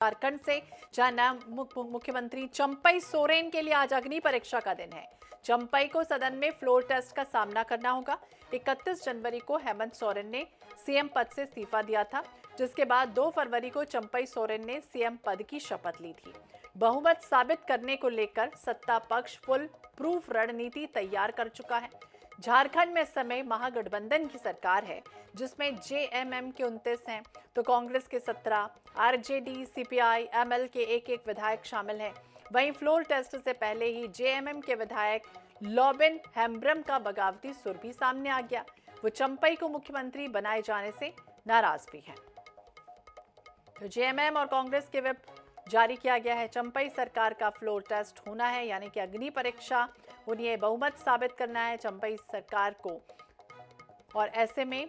झारखंड से, जहां नायब मुख्यमंत्री चंपई सोरेन के लिए आज अग्नि परीक्षा का दिन है। चंपई को सदन में फ्लोर टेस्ट का सामना करना होगा। 31 जनवरी को हेमंत सोरेन ने सीएम पद से इस्तीफा दिया था, जिसके बाद 2 फरवरी को चंपई सोरेन ने सीएम पद की शपथ ली थी। बहुमत साबित करने को लेकर सत्ता पक्ष फुल प्रूफ रणनीति तैयार कर चुका है। झारखंड में इस समय महागठबंधन की सरकार है, जिसमें जेएमएम के 29 हैं, तो कांग्रेस के 17, आरजेडी, सीपीआई, एमएल के एक विधायक शामिल हैं। वहीं फ्लोर टेस्ट से पहले ही जेएमएम के विधायक लॉबिन हेम्ब्रम का बगावती सुर भी सामने आ गया। वो चंपई को मुख्यमंत्री बनाए जाने से नाराज भी हैं। तो जेएमएम और कांग्रेस के व्हिप जारी किया गया है। चंपई सरकार का फ्लोर टेस्ट होना है, यानी कि अग्नि परीक्षा होनी है, बहुमत साबित करना है चंपई सरकार को। और ऐसे में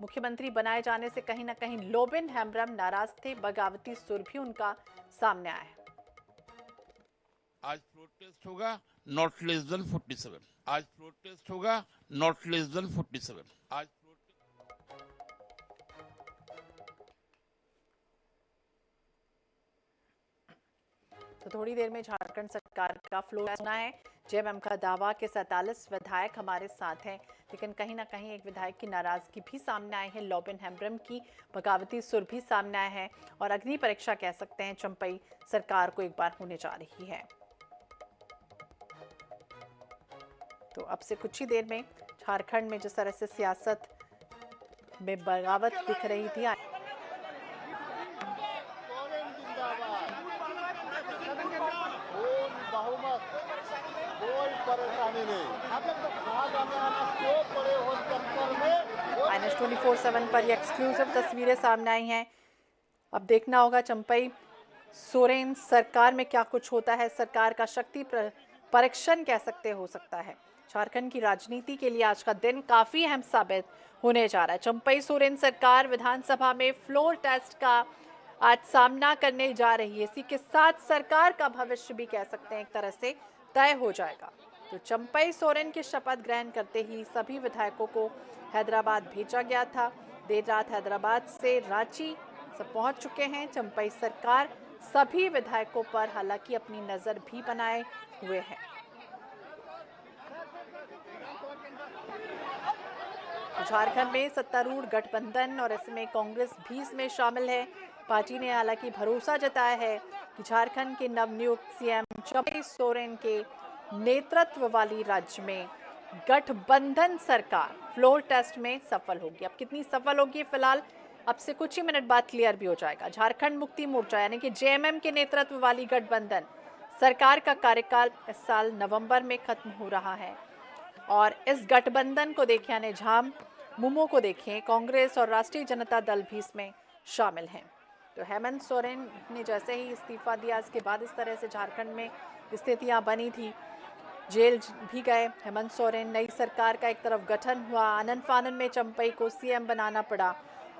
मुख्यमंत्री बनाए जाने से कहीं ना कहीं लोबिन हेम्ब्रम नाराज थे। बगावती सुर भी उनका सामने आया है। आज फ्लोर टेस्ट होगा नॉट लेस देन 47। आज फ्लोर टेस्ट होगा नॉट लेस देन 47। आज तो थोड़ी देर में झारखंड सरकार का फ्लोर होना है। जेएमएम का दावा कि 47 विधायक हमारे साथ हैं, लेकिन कहीं ना कहीं एक विधायक की नाराजगी भी सामने आई है। लॉबिन हेम्ब्रम की बगावती सुर भी सामने आया है और अग्नि परीक्षा कह सकते हैं चंपई सरकार को एक बार होने जा रही है। तो अब से कुछ ही देर में झारखंड में जिस तरह से सियासत में बगावत दिख रही थी, कोई परेशानी नहीं। INS 24/7 पर ये एक्सक्लूसिव तस्वीरें सामने आई हैं। अब देखना होगा चंपई सोरेन सरकार में क्या कुछ होता है। सरकार का शक्ति परीक्षण कह सकते हो सकता है। झारखंड की राजनीति के लिए आज का दिन काफी अहम साबित होने जा रहा है। चंपई सोरेन सरकार विधानसभा में फ्लोर टेस्ट का आज सामना करने जा रही है। इसी के साथ सरकार का भविष्य भी कह सकते हैं एक तरह से तय हो जाएगा। तो चंपई सोरेन की शपथ ग्रहण करते ही सभी विधायकों को हैदराबाद भेजा गया था। देर रात हैदराबाद से रांची सब पहुंच चुके हैं। चंपई सरकार सभी विधायकों पर हालांकि अपनी नजर भी बनाए हुए है। झारखंड में सत्तारूढ़ गठबंधन और इसमें कांग्रेस भी इसमें शामिल है। पार्टी ने हालांकि भरोसा जताया है कि झारखंड के नवनियुक्त सीएम चंपई सोरेन के नेतृत्व वाली राज्य में गठबंधन सरकार फ्लोर टेस्ट में सफल होगी। अब कितनी सफल होगी फिलहाल अब से कुछ ही मिनट बाद क्लियर भी हो जाएगा। झारखंड मुक्ति मोर्चा यानी कि जेएमएम के नेतृत्व वाली गठबंधन सरकार का कार्यकाल इस साल नवंबर में खत्म हो रहा है और इस गठबंधन को देखें, यानी झामुमो को देखें, कांग्रेस और राष्ट्रीय जनता दल भी इसमें शामिल हैं। तो हेमंत सोरेन ने जैसे ही इस्तीफा दिया, इसके बाद इस तरह से झारखंड में स्थितियां बनी थी। जेल भी गए हेमंत सोरेन। नई सरकार का एक तरफ गठन हुआ, आनन फानन में चंपई को सीएम बनाना पड़ा।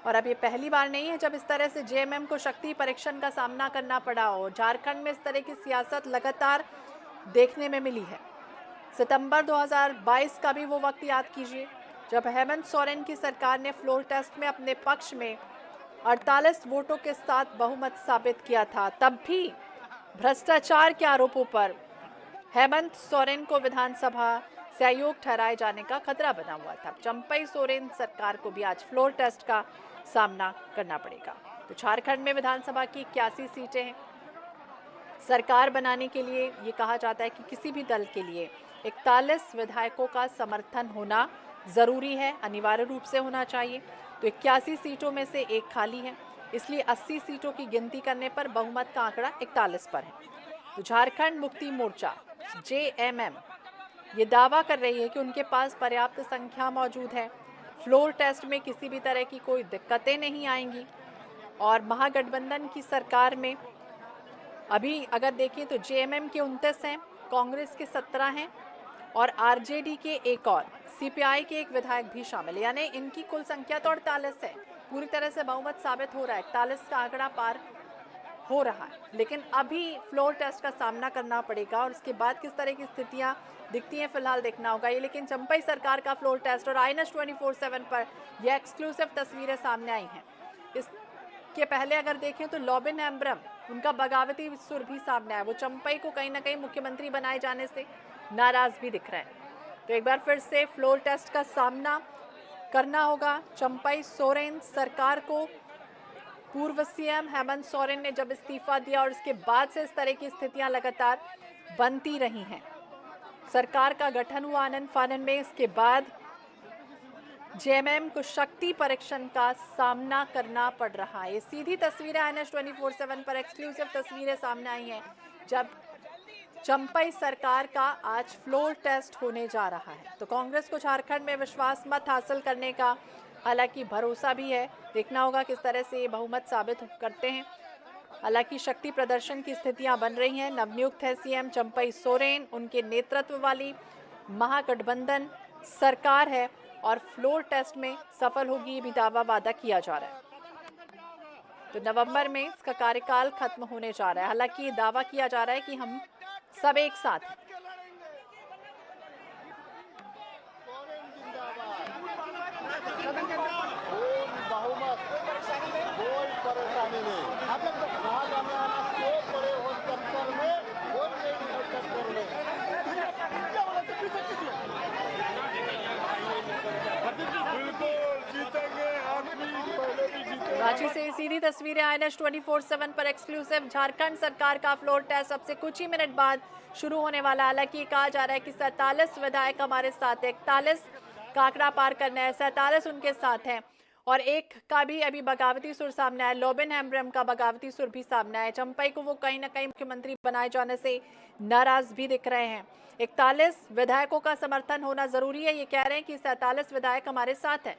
और अब ये पहली बार नहीं है जब इस तरह से जेएमएम को शक्ति परीक्षण का सामना करना पड़ा और झारखंड में इस तरह की सियासत लगातार देखने में मिली है। सितंबर 2022 का भी वो वक्त याद कीजिए जब हेमंत सोरेन की सरकार ने फ्लोर टेस्ट में अपने पक्ष में 48 वोटों के साथ बहुमत साबित किया था। तब भी भ्रष्टाचार के आरोपों पर हेमंत सोरेन को विधानसभा से अयोग्य ठहराए जाने का खतरा बना हुआ था। चंपई सोरेन सरकार को भी आज फ्लोर टेस्ट का सामना करना पड़ेगा। तो झारखंड में विधानसभा की 81 सीटें हैं। सरकार बनाने के लिए ये कहा जाता है कि किसी भी दल के लिए 41 विधायकों का समर्थन होना जरूरी है, अनिवार्य रूप से होना चाहिए। तो 81 सीटों में से एक खाली है, इसलिए 80 सीटों की गिनती करने पर बहुमत का आंकड़ा 41 पर है। तो झारखंड मुक्ति मोर्चा जेएमएम ये दावा कर रही है कि उनके पास पर्याप्त संख्या मौजूद है, फ्लोर टेस्ट में किसी भी तरह की कोई दिक्कतें नहीं आएंगी। और महागठबंधन की सरकार में अभी अगर देखें तो जेएमएम के 29 हैं, कांग्रेस के 17 हैं और आरजेडी के एक और, सीपीआई के एक विधायक भी शामिल है, यानी इनकी कुल संख्या तो 48 है। पूरी तरह से बहुमत साबित हो रहा है, 41 का आंकड़ा पार हो रहा है। लेकिन अभी फ्लोर टेस्ट का सामना करना पड़ेगा और उसके बाद किस तरह की स्थितियां दिखती हैं फिलहाल देखना होगा ये। लेकिन चंपई सरकार का फ्लोर टेस्ट और INS 24/7 पर यह एक्सक्लूसिव तस्वीरें सामने आई हैं। इसके पहले अगर देखें तो लॉबिन एम्ब्रम, उनका बगावती सुर भी सामने आया। वो चंपई को कहीं ना कहीं मुख्यमंत्री बनाए जाने से नाराज भी दिख रहे हैं। तो एक बार फिर से फ्लोर टेस्ट का सामना करना होगा चंपई सोरेन सरकार को। पूर्व सीएम हेमंत सोरेन ने जब इस्तीफा दिया और उसके बाद से इस तरह की स्थितियां लगातार बनती रही हैं। सरकार का गठन हुआ आनन फानन में, इसके बाद जेएमएम को शक्ति परीक्षण का सामना करना पड़ रहा है। ये सीधी तस्वीरें INS 24/7 पर एक्सक्लूसिव तस्वीरें सामने आई हैं जब चंपई सरकार का आज फ्लोर टेस्ट होने जा रहा है। तो कांग्रेस को झारखंड में विश्वास मत हासिल करने का हालांकि भरोसा भी है। देखना होगा किस तरह से ये बहुमत साबित करते हैं। हालांकि शक्ति प्रदर्शन की स्थितियां बन रही हैं। नवनियुक्त है सीएम चंपई सोरेन, उनके नेतृत्व वाली महागठबंधन सरकार है और फ्लोर टेस्ट में सफल होगी, ये भी दावा वादा किया जा रहा है। तो नवंबर में इसका कार्यकाल खत्म होने जा रहा है। हालांकि ये दावा किया जा रहा है कि हम सब एक साथ हैं। बहुमत कोई परेशानी नहीं। बड़े हो चक्कर में चक्कर में बिल्कुल जीतेंगे। पहले भी जीते। रांची से सीधी तस्वीरें INS 24/7 पर एक्सक्लूसिव। झारखंड सरकार का फ्लोर टेस्ट अब से कुछ ही मिनट बाद शुरू होने वाला। हालांकि कहा जा रहा है कि 47 विधायक हमारे साथ है, 41 का आंकड़ा पार करना है, 47 उनके साथ हैं और एक का भी अभी बगावती सुर सामने आया। लॉबिन एम्ब्रम का बगावती सुर भी सामने आया। चंपई को वो कहीं ना कहीं मुख्यमंत्री बनाए जाने से नाराज भी दिख रहे हैं। 41 विधायकों का समर्थन होना जरूरी है। ये कह रहे हैं कि 47 विधायक हमारे साथ हैं।